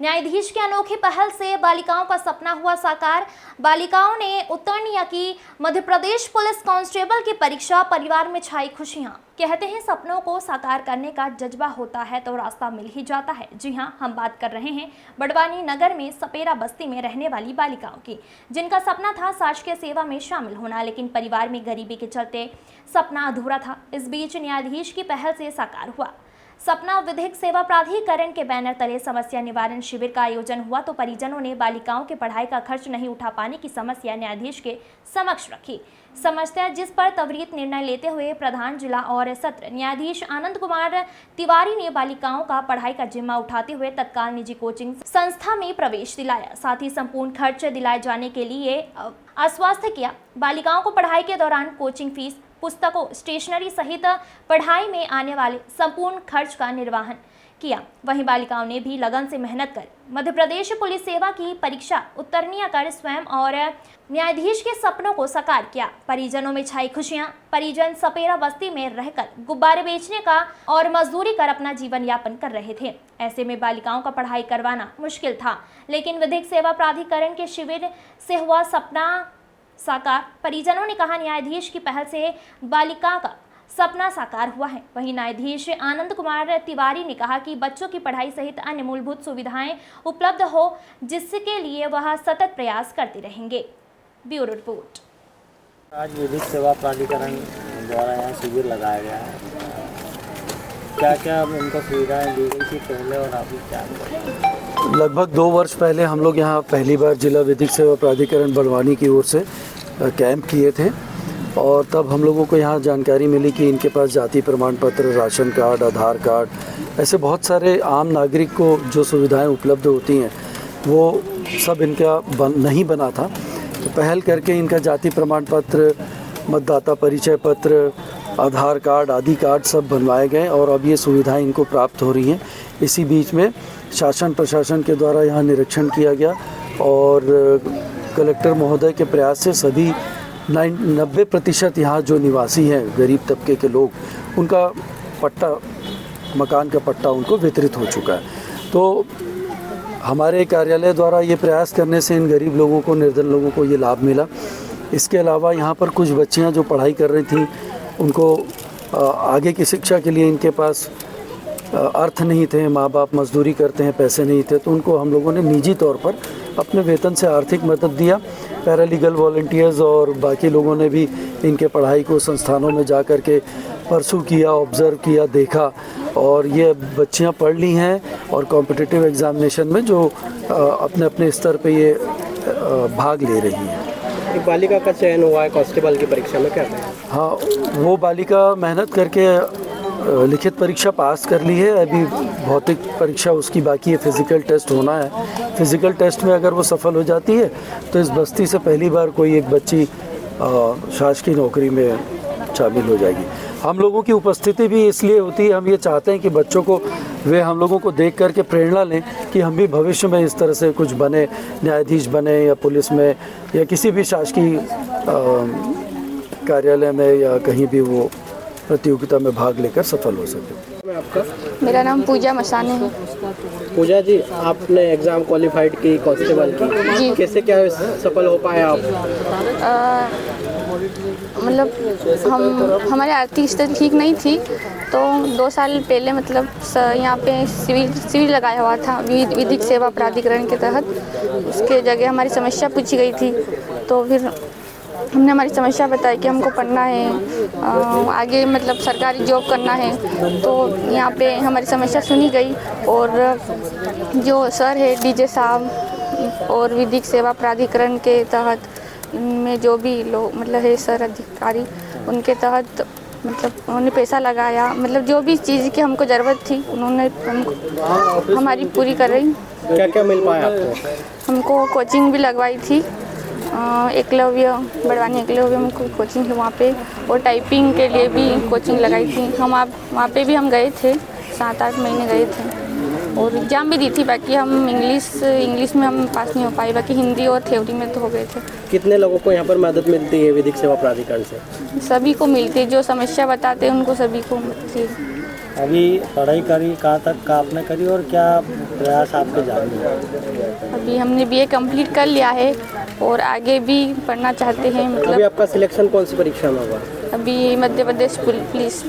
न्यायाधीश की अनोखी पहल से बालिकाओं का सपना हुआ साकार। बालिकाओं ने उत्तीर्ण की मध्य प्रदेश पुलिस कांस्टेबल की परीक्षा। परिवार में छाई खुशियां। कहते हैं सपनों को साकार करने का जज्बा होता है तो रास्ता मिल ही जाता है। जी हां, हम बात कर रहे हैं बड़वानी नगर में सपेरा बस्ती में रहने वाली बालिकाओं की, जिनका सपना था शासकीय सेवा में शामिल होना, लेकिन परिवार में गरीबी के चलते सपना अधूरा था। इस बीच न्यायाधीश की पहल से साकार हुआ सपना। विधिक सेवा प्राधिकरण के बैनर तले समस्या निवारण शिविर का आयोजन हुआ तो परिजनों ने बालिकाओं के पढ़ाई का खर्च नहीं उठा पाने की समस्या न्यायाधीश के समक्ष रखी। समस्या जिस पर त्वरित निर्णय लेते हुए प्रधान जिला और सत्र न्यायाधीश आनंद कुमार तिवारी ने बालिकाओं का पढ़ाई का जिम्मा उठाते हुए तत्काल निजी कोचिंग संस्था में प्रवेश दिलाया, साथ ही संपूर्ण खर्च दिलाए जाने के लिए आश्वस्त किया। बालिकाओं को पढ़ाई के दौरान कोचिंग फीस, पुस्तकों, स्टेशनरी सहित पढ़ाई में आने वाले संपूर्ण खर्च का निर्वहन किया। वहीं बालिकाओं ने भी लगन से मेहनत कर मध्य प्रदेश पुलिस सेवा की परीक्षा उत्तीर्ण कर स्वयं और न्यायाधीश के सपनों को साकार किया। परिजनों में छाई खुशियां। परिजन सपेरा बस्ती में रहकर गुब्बारे बेचने का और मजदूरी कर अपना जीवन यापन कर रहे थे। ऐसे में बालिकाओं का पढ़ाई करवाना मुश्किल था, लेकिन विधिक सेवा प्राधिकरण के शिविर से हुआ सपना साकार। परिजनों ने कहा न्यायाधीश की पहल से बालिका का सपना साकार हुआ है। वहीं न्यायाधीश आनंद कुमार तिवारी ने कहा कि बच्चों की पढ़ाई सहित अन्य मूलभूत सुविधाएं उपलब्ध हो, जिसके लिए वह सतत प्रयास करते रहेंगे। Bureau report. आज विधिक सेवा प्राधिकरण द्वारा यहाँ शिविर लगाया गया है। क्या क्या उनको सुविधाएं दी गई थी पहले और अभी क्या? लगभग 2 वर्ष पहले हम लोग यहाँ पहली बार जिला विधिक सेवा प्राधिकरण बड़वानी की ओर से कैंप किए थे और तब हम लोगों को यहाँ जानकारी मिली कि इनके पास जाति प्रमाण पत्र, राशन कार्ड, आधार कार्ड, ऐसे बहुत सारे आम नागरिक को जो सुविधाएं उपलब्ध होती हैं वो सब इनका नहीं बना था। तो पहल करके इनका जाति प्रमाण पत्र, मतदाता परिचय पत्र, आधार कार्ड आदि कार्ड सब बनवाए गए और अब ये सुविधाएं इनको प्राप्त हो रही हैं। इसी बीच में शासन प्रशासन के द्वारा यहाँ निरीक्षण किया गया और कलेक्टर महोदय के प्रयास से सभी 90% यहाँ जो निवासी हैं गरीब तबके के लोग, उनका पट्टा, मकान का पट्टा उनको वितरित हो चुका है। तो हमारे कार्यालय द्वारा ये प्रयास करने से इन गरीब लोगों को, निर्धन लोगों को ये लाभ मिला। इसके अलावा यहाँ पर कुछ बच्चियाँ जो पढ़ाई कर रही थीं, उनको आगे की शिक्षा के लिए इनके पास अर्थ नहीं थे, माँ बाप मजदूरी करते हैं, पैसे नहीं थे, तो उनको हम लोगों ने निजी तौर पर अपने वेतन से आर्थिक मदद दिया। पैरालीगल वॉलंटियर्स और बाकी लोगों ने भी इनके पढ़ाई को संस्थानों में जा कर के परसू किया, ऑब्ज़र्व किया, देखा और ये बच्चियाँ पढ़ ली हैं और कॉम्पिटिटिव एग्ज़ामिनेशन में जो अपने अपने स्तर पे ये भाग ले रही हैं। एक बालिका का चयन हुआ है कांस्टेबल की परीक्षा में, क्या है? हाँ, वो बालिका मेहनत करके लिखित परीक्षा पास कर ली है। अभी भौतिक परीक्षा उसकी बाकी है, फिज़िकल टेस्ट होना है। फिज़िकल टेस्ट में अगर वो सफल हो जाती है तो इस बस्ती से पहली बार कोई एक बच्ची शासकीय नौकरी में शामिल हो जाएगी। हम लोगों की उपस्थिति भी इसलिए होती है, हम ये चाहते हैं कि बच्चों को, वे हम लोगों को देख करके प्रेरणा लें कि हम भी भविष्य में इस तरह से कुछ बने, न्यायाधीश बने या पुलिस में या किसी भी शासकीय कार्यालय में या कहीं भी वो प्रतियोगिता में भाग लेकर सफल हो सके। आपका? मेरा नाम पूजा मसाने है। पूजा जी, आपने एग्ज़ाम क्वालिफाइड की कांस्टेबल की जी, कैसे क्या सफल हो पाए आप? मतलब हमारी आर्थिक स्थिति ठीक नहीं थी, तो 2 साल पहले मतलब यहाँ पे शिविर लगाया हुआ था विधिक सेवा प्राधिकरण के तहत। उसके जगह हमारी समस्या पूछी गई थी, तो फिर हमने हमारी समस्या बताई कि हमको पढ़ना है, आगे मतलब सरकारी जॉब करना है। तो यहाँ पे हमारी समस्या सुनी गई और जो सर है डीजे साहब और विधिक सेवा प्राधिकरण के तहत में जो भी लोग मतलब है सर अधिकारी, उनके तहत मतलब उन्होंने पैसा लगाया, मतलब जो भी चीज़ की हमको ज़रूरत थी उन्होंने हमारी पूरी कर रही। क्या क्या मिल पाया आपको? हमको कोचिंग भी लगवाई थी, एकलव्य, बड़वानी एकलव्य में कोचिंग है वहाँ पे, और टाइपिंग के लिए भी कोचिंग लगाई थी। हम वहाँ पे भी हम गए थे, 7-8 महीने गए थे और एग्ज़ाम भी दी थी। बाकी हम इंग्लिश में हम पास नहीं हो पाए, बाकी हिंदी और थ्योरी में तो हो गए थे। कितने लोगों को यहाँ पर मदद मिलती है विधिक सेवा प्राधिकरण से? सभी को मिलती है, जो समस्या बताते हैं उनको सभी को मिलती है। अभी पढ़ाई करी, कहाँ तक का आपने करी और क्या प्रयास आपके जारी है? अभी हमने बीए कंप्लीट कर लिया है और आगे भी पढ़ना चाहते हैं। अभी मतलब आपका सिलेक्शन कौन सी परीक्षा में होगा? अभी मध्य प्रदेश पुलिस